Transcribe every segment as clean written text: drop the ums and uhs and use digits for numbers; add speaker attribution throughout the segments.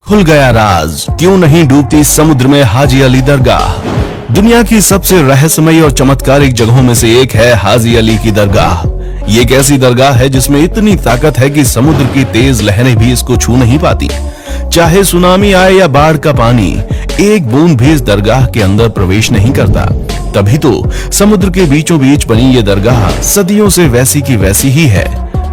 Speaker 1: खुल गया राज, क्यों नहीं डूबती समुद्र में हाजी अली दरगाह। दुनिया की सबसे रहस्यमयी और चमत्कारिक जगहों में से एक है हाजी अली की दरगाह। ये एक ऐसी दरगाह है जिसमें इतनी ताकत है कि समुद्र की तेज लहरें भी इसको छू नहीं पाती। चाहे सुनामी आए या बाढ़ का पानी, एक बूंद भी इस दरगाह के अंदर प्रवेश नहीं करता। तभी तो समुद्र के बीचों बीच बनी ये दरगाह सदियों से वैसी की वैसी ही है।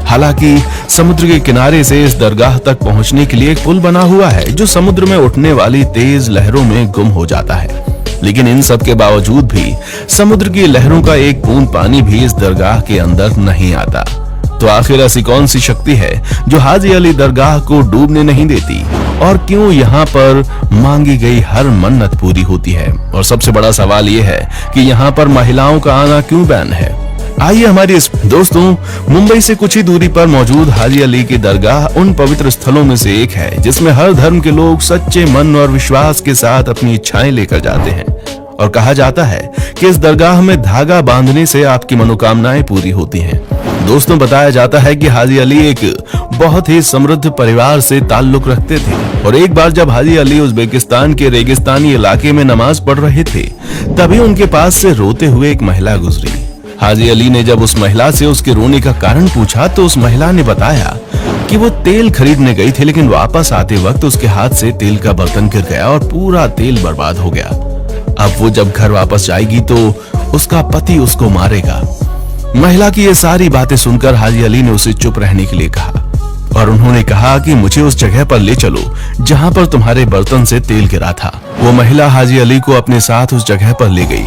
Speaker 1: हालांकि समुद्र के किनारे से इस दरगाह तक पहुंचने के लिए एक पुल बना हुआ है जो समुद्र में उठने वाली तेज लहरों में गुम हो जाता है। लेकिन इन सब के बावजूद भी समुद्र की लहरों का एक बूंद पानी भी इस दरगाह के अंदर नहीं आता। तो आखिर ऐसी कौन सी शक्ति है जो हाजी अली दरगाह को डूबने नहीं देती, और क्यों यहाँ पर मांगी गई हर मन्नत पूरी होती है? और सबसे बड़ा सवाल ये है कि यहाँ पर महिलाओं का आना क्यों बैन है? आइए हमारी दोस्तों, मुंबई से कुछ ही दूरी पर मौजूद हाजी अली की दरगाह उन पवित्र स्थलों में से एक है जिसमें हर धर्म के लोग सच्चे मन और विश्वास के साथ अपनी इच्छाएं लेकर जाते हैं। और कहा जाता है कि इस दरगाह में धागा बांधने से आपकी मनोकामनाएं पूरी होती हैं। दोस्तों, बताया जाता है कि हाजी अली एक बहुत ही समृद्ध परिवार से ताल्लुक रखते थे, और एक बार जब हाजी अली उज्बेकिस्तान के रेगिस्तानी इलाके में नमाज पढ़ रहे थे, तभी उनके पास से रोते हुए एक महिला गुजरी। हाजी अली ने जब उस महिला से उसके रोने का कारण पूछा तो उस महिला ने बताया कि वो तेल खरीदने गई थी, लेकिन वापस आते वक्त उसके हाथ से तेल का बर्तन गिर गया और पूरा तेल बर्बाद हो गया। अब वो जब घर वापस जाएगी तो उसका पति उसको मारेगा। महिला की ये सारी बातें सुनकर हाजी अली ने उसे चुप रहने के लिए कहा, और उन्होंने कहा कि मुझे उस जगह पर ले चलो जहां पर तुम्हारे बर्तन से तेल गिरा था। वो महिला हाजी अली को अपने साथ उस जगह पर ले गई।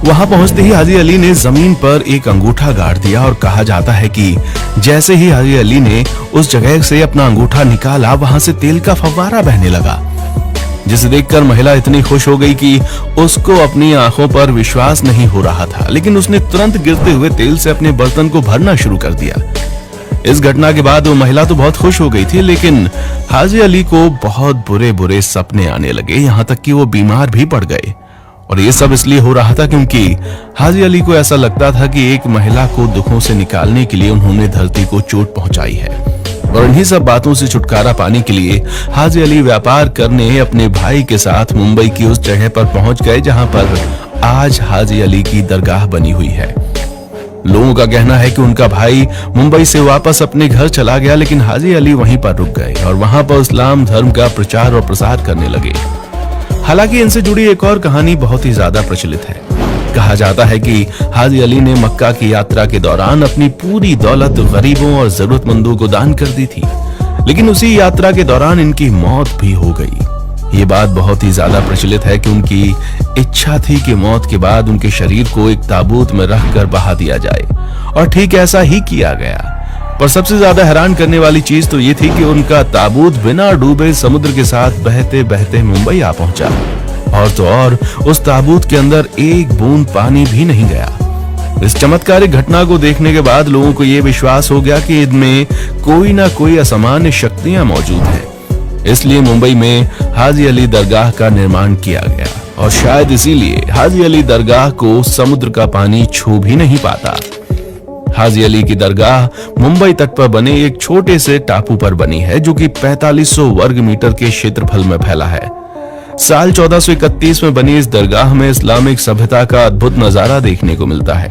Speaker 1: वहां पहुंचते ही हाजी अली ने जमीन पर एक अंगूठा गाड़ दिया, और कहा जाता है कि जैसे ही हाजी अली ने उस जगह से अपना अंगूठा निकाला, वहां से तेल का फव्वारा बहने लगा, जिसे देखकर महिला इतनी खुश हो गई कि उसको अपनी आंखों पर विश्वास नहीं हो रहा था। लेकिन उसने तुरंत गिरते हुए तेल से अपने बर्तन को भरना शुरू कर दिया। इस घटना के बाद वो महिला तो बहुत खुश हो गई थी, लेकिन हाजी अली को बहुत बुरे बुरे सपने आने लगे, यहाँ तक कि वो बीमार भी पड़ गए। और ये सब इसलिए हो रहा था क्योंकि हाजी अली को ऐसा लगता था कि एक महिला को दुखों से निकालने के लिए उन्होंने धरती को चोट पहुंचाई है। और इन्हीं सब बातों से छुटकारा पाने के लिए हाजी अली व्यापार करने अपने भाई के साथ मुंबई की उस जगह पर पहुंच गए जहां पर आज हाजी अली की दरगाह बनी हुई है। लोगों का कहना है कि उनका भाई मुंबई से वापस अपने घर चला गया, लेकिन हाजी अली वहीं पर रुक गए और वहां पर इस्लाम धर्म का प्रचार और प्रसार करने लगे। हालांकि इनसे जुड़ी एक और कहानी बहुत ही ज्यादा प्रचलित है। कहा जाता है कि हाजी अली ने मक्का की यात्रा के दौरान अपनी पूरी दौलत गरीबों और जरूरतमंदों को दान कर दी थी, लेकिन उसी यात्रा के दौरान इनकी मौत भी हो गई। ये बात बहुत ही ज्यादा प्रचलित है कि उनकी इच्छा थी कि मौत के बाद उनके शरीर को एक ताबूत में रखकर बहा दिया जाए, और ठीक ऐसा ही किया गया। पर सबसे ज्यादा हैरान करने वाली चीज तो ये थी कि उनका ताबूत बिना डूबे समुद्र के साथ बहते बहते मुंबई आ पहुंचा, और तो और उस ताबूत के अंदर एक बूंद पानी भी नहीं गया। इस चमत्कारिक घटना को देखने के बाद लोगों को यह विश्वास हो गया कि इनमें कोई ना कोई असामान्य शक्तियां मौजूद हैं। इसलिए मुंबई में हाजी अली दरगाह का निर्माण किया गया, और शायद इसीलिए हाजी अली दरगाह को समुद्र का पानी छू भी नहीं पाता। हाजी अली की दरगाह मुंबई तट पर बने एक छोटे से टापू पर बनी है, जो कि 4500 वर्ग मीटर के क्षेत्रफल में फैला है। साल 1431 में बनी इस दरगाह में इस्लामिक सभ्यता का अद्भुत नजारा देखने को मिलता है।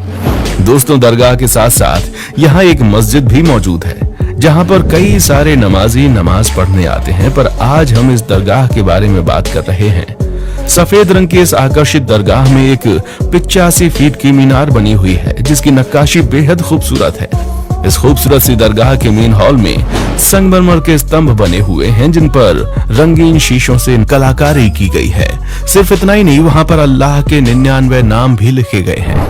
Speaker 1: दोस्तों, दरगाह के साथ साथ यहाँ एक मस्जिद भी मौजूद है, जहाँ पर कई सारे नमाजी नमाज पढ़ने आते हैं। पर आज हम इस दरगाह के बारे में बात कर रहे हैं। सफेद रंग की इस आकर्षित दरगाह में एक 85 फीट की मीनार बनी हुई है, जिसकी नक्काशी बेहद खूबसूरत है। इस खूबसूरत सी दरगाह के मेन हॉल में संगमरमर के स्तंभ बने हुए हैं, जिन पर रंगीन शीशों से कलाकारी की गई है। सिर्फ इतना ही नहीं, वहां पर अल्लाह के 99 नाम भी लिखे गए हैं।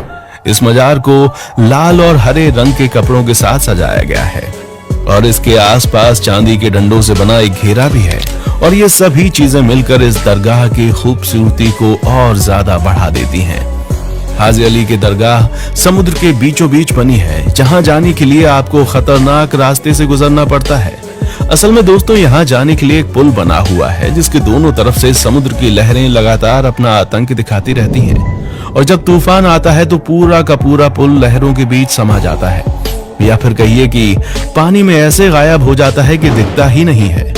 Speaker 1: इस मजार को लाल और हरे रंग के कपड़ों के साथ सजाया गया है, और इसके आसपास चांदी के डंडों से बना एक घेरा भी है। और ये सभी चीजें मिलकर इस दरगाह की खूबसूरती को और ज्यादा बढ़ा देती हैं। हाजी अली की दरगाह समुद्र के बीचों बीच बनी है, जहां जाने के लिए आपको खतरनाक रास्ते से गुजरना पड़ता है। असल में दोस्तों, यहाँ जाने के लिए एक पुल बना हुआ है, जिसके दोनों तरफ से समुद्र की लहरें लगातार अपना आतंक दिखाती रहती हैं, और जब तूफान आता है तो पूरा का पूरा पुल लहरों के बीच समा जाता है, या फिर कहिए कि पानी में ऐसे गायब हो जाता है कि दिखता ही नहीं है।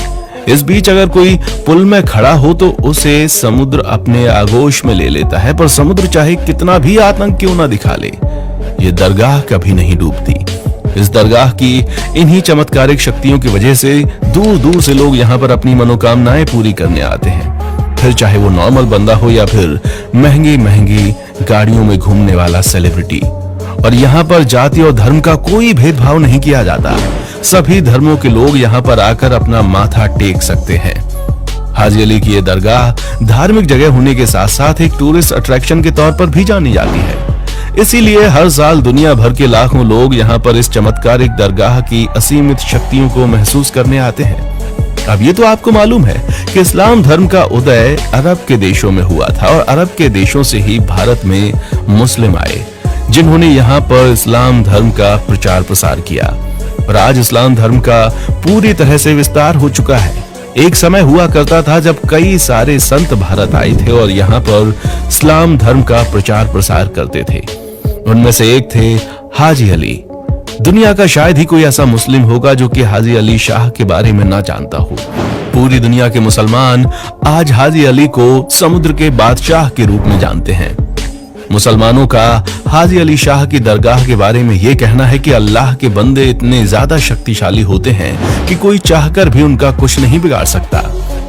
Speaker 1: इस बीच अगर कोई पुल में खड़ा हो तो उसे समुद्र अपने आगोश में ले लेता है, पर समुद्र चाहे कितना भी आतंक क्यों ना दिखा ले, ये दरगाह कभी नहीं डूबती। इस दरगाह की इन्हीं चमत्कारिक शक्तियों की वजह से दूर दूर से लोग यहाँ पर अपनी मनोकामनाएं पूरी करने आते हैं, फिर चाहे वो नॉर्मल बंदा हो या फिर महंगी महंगी गाड़ियों में घूमने वाला सेलिब्रिटी। और यहाँ पर जाति और धर्म का कोई भेदभाव नहीं किया जाता, सभी धर्मों के लोग यहाँ पर आकर अपना माथा टेक सकते हैं। हाजी अली की ये दरगाह धार्मिक जगह होने के साथ साथ एक टूरिस्ट अट्रैक्शन के तौर पर भी जानी जाती है, इसीलिए हर साल दुनिया भर के लाखों लोग यहाँ पर इस चमत्कारिक दरगाह की असीमित शक्तियों को महसूस करने आते हैं। अब ये तो आपको मालूम है कि इस्लाम धर्म का उदय अरब के देशों में हुआ था और अरब के देशों से ही भारत में मुस्लिम आए, जिन्होंने यहाँ पर इस्लाम धर्म का प्रचार प्रसार किया और आज इस्लाम धर्म का पूरी तरह से विस्तार हो चुका है। एक समय हुआ करता था जब कई सारे संत भारत आए थे और यहाँ पर इस्लाम धर्म का प्रचार प्रसार करते थे। उनमें से एक थे हाजी अली। दुनिया का शायद ही कोई ऐसा मुस्लिम होगा जो कि हाजी अली शाह के बारे में ना जानता हो। पूरी दुनिया के मुसलमान आज हाजी अली को समुद्र के बादशाह के रूप में जानते हैं। मुसलमानों का हाजी अली शाह की दरगाह के बारे में यह कहना है कि अल्लाह के बंदे इतने ज्यादा शक्तिशाली होते हैं कि कोई चाहकर भी उनका कुछ नहीं बिगाड़ सकता,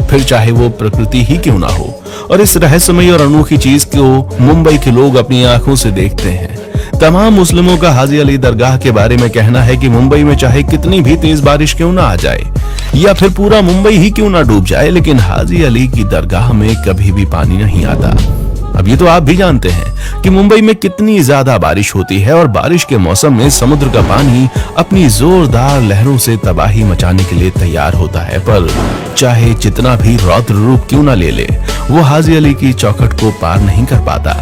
Speaker 1: फिर चाहे वो प्रकृति ही क्यों ना हो। और इस रहस्यमयी और अनोखी चीज को मुंबई के लोग अपनी आंखों से देखते हैं। तमाम मुस्लिमों का हाजी अली दरगाह के बारे में कहना है कि मुंबई में चाहे कितनी भी तेज बारिश क्यों ना आ जाए या फिर पूरा मुंबई ही क्यों ना डूब जाए, लेकिन हाजी अली की दरगाह में कभी भी पानी नहीं आता। अब ये तो आप भी जानते हैं कि मुंबई में कितनी ज्यादा बारिश होती है और बारिश के मौसम में समुद्र का पानी अपनी जोरदार लहरों से तबाही मचाने के लिए तैयार होता है, पर चाहे जितना भी रौद्र रूप क्यों ना ले ले, वो हाजी अली की चौखट को पार नहीं कर पाता।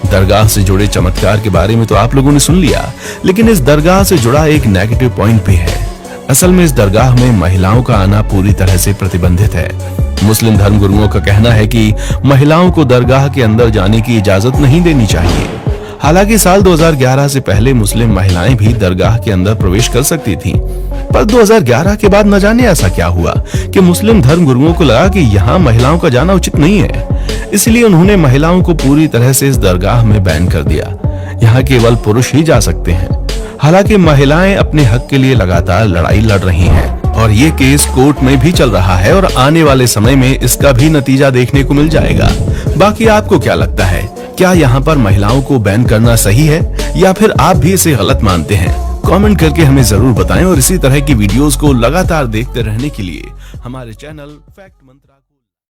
Speaker 1: दरगाह से जुड़े चमत्कार के बारे में तो आप लोगों ने सुन लिया, लेकिन इस दरगाह से जुड़ा एक नेगेटिव पॉइंट भी है। असल में इस दरगाह में महिलाओं का आना पूरी तरह से प्रतिबंधित है। मुस्लिम धर्म गुरुओं का कहना है कि महिलाओं को दरगाह के अंदर जाने की इजाजत नहीं देनी चाहिए। हालांकि साल 2011 से पहले मुस्लिम महिलाएं भी दरगाह के अंदर प्रवेश कर सकती थीं, पर 2011 के बाद न जाने ऐसा क्या हुआ कि मुस्लिम धर्म गुरुओं को लगा कि यहाँ महिलाओं का जाना उचित नहीं है, इसलिए उन्होंने महिलाओं को पूरी तरह से इस दरगाह में बैन कर दिया। यहाँ केवल पुरुष ही जा सकते हैं। हालांकि महिलाएं अपने हक के लिए लगातार लड़ाई लड़ रही हैं और ये केस कोर्ट में भी चल रहा है और आने वाले समय में इसका भी नतीजा देखने को मिल जाएगा। बाकी आपको क्या लगता है, क्या यहाँ पर महिलाओं को बैन करना सही है या फिर आप भी इसे गलत मानते हैं? कमेंट करके हमें जरूर बताएं और इसी तरह की वीडियोस को लगातार देखते रहने के लिए हमारे चैनल फैक्ट मंत्रा